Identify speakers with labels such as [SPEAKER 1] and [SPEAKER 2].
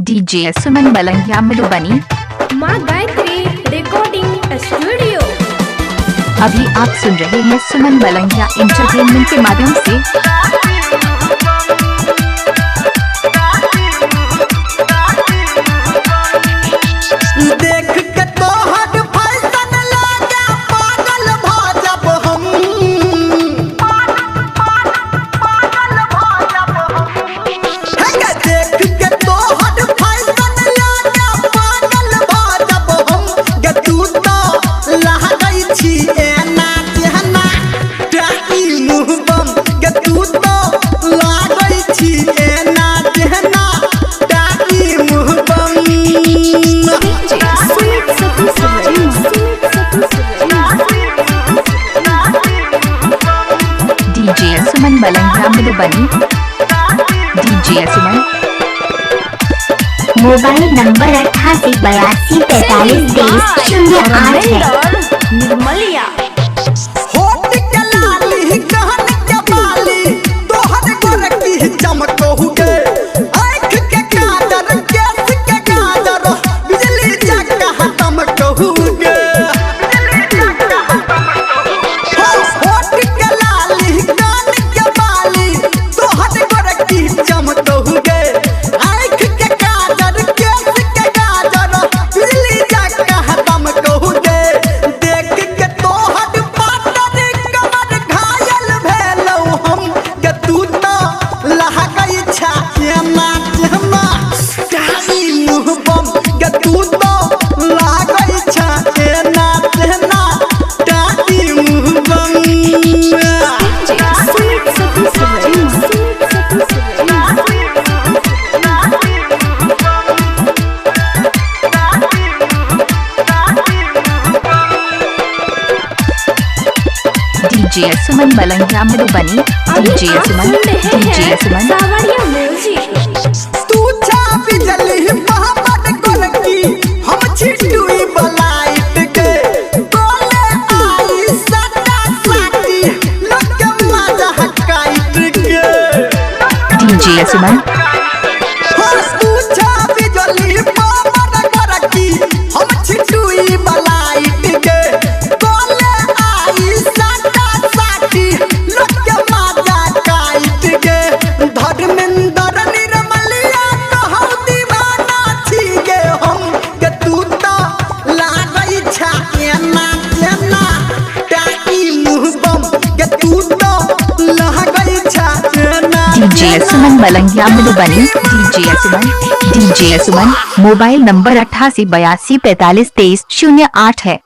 [SPEAKER 1] DJ सुमन मलंगिया मधुबनी,
[SPEAKER 2] माँ Gayatri recording studio.
[SPEAKER 1] अभी आप सुन रहे हैं सुमन मलंगिया एंटरटेनमेंट के माध्यम से।
[SPEAKER 3] देख के तोहर फैशन लागे पागल भाजब हम। देख के तोहर फैशन लागे पागल भाजब हम। गे तू तो लागै छी एना जेहना टाकी मुँह बम। गे तू तो लागै छी एना जेहना टाकी मुँह बम।
[SPEAKER 1] डीजे सुमन मलंगिया मधुबनी, डीजे सुमन।
[SPEAKER 4] मोबाइल नंबर 8882432308 है।
[SPEAKER 2] निर्मलिया
[SPEAKER 3] होठ के लाली कहन के बाली तोहर गोरकी चमकहुगे। आँख के काजर केस के काजर बिजली जगह चमकहुगे। होठ के लाली कान के बाली तोहर गोरकी चमकहुगे। आँख के काजर केस के काजर बिजली जगह चमकहुगे। देख के तोहर पातर कमर घायल भेलौ हम। गे तू तो लहकै छा एना जेहना टाकी मुँह बम। गे तू तो लागै छा एना जेहना टाकी मुँह बम।
[SPEAKER 1] डीजे सुमन मलंगिया मधुबनी, डीजे सुमन, डीजे सुमन।
[SPEAKER 2] सावरिया म्यूजिक।
[SPEAKER 3] तू छा बिजली मोहम्मद गोरकी हम छिटुई बलाइट के। बोले आई सदा साथी लगे मजा काइट के।
[SPEAKER 1] डीजे सुमन,
[SPEAKER 3] तू छा बिजली मोहम्मद गोरकी हम छिटुई बलाइट के। बोले आई सदा साथी लगे मजा काइट के। धर्मेंद्र निर्मलिया कहौ दीवाना छी गे हम। गे तू तो लागै छा एना जेना टाकी मुँह बम। गे तू तो लागै छा एना
[SPEAKER 1] डीजे सुमन मलंगिया मधुबनी, डीजे सुमन, डीजे सुमन। मोबाइल नंबर 8882432308 है।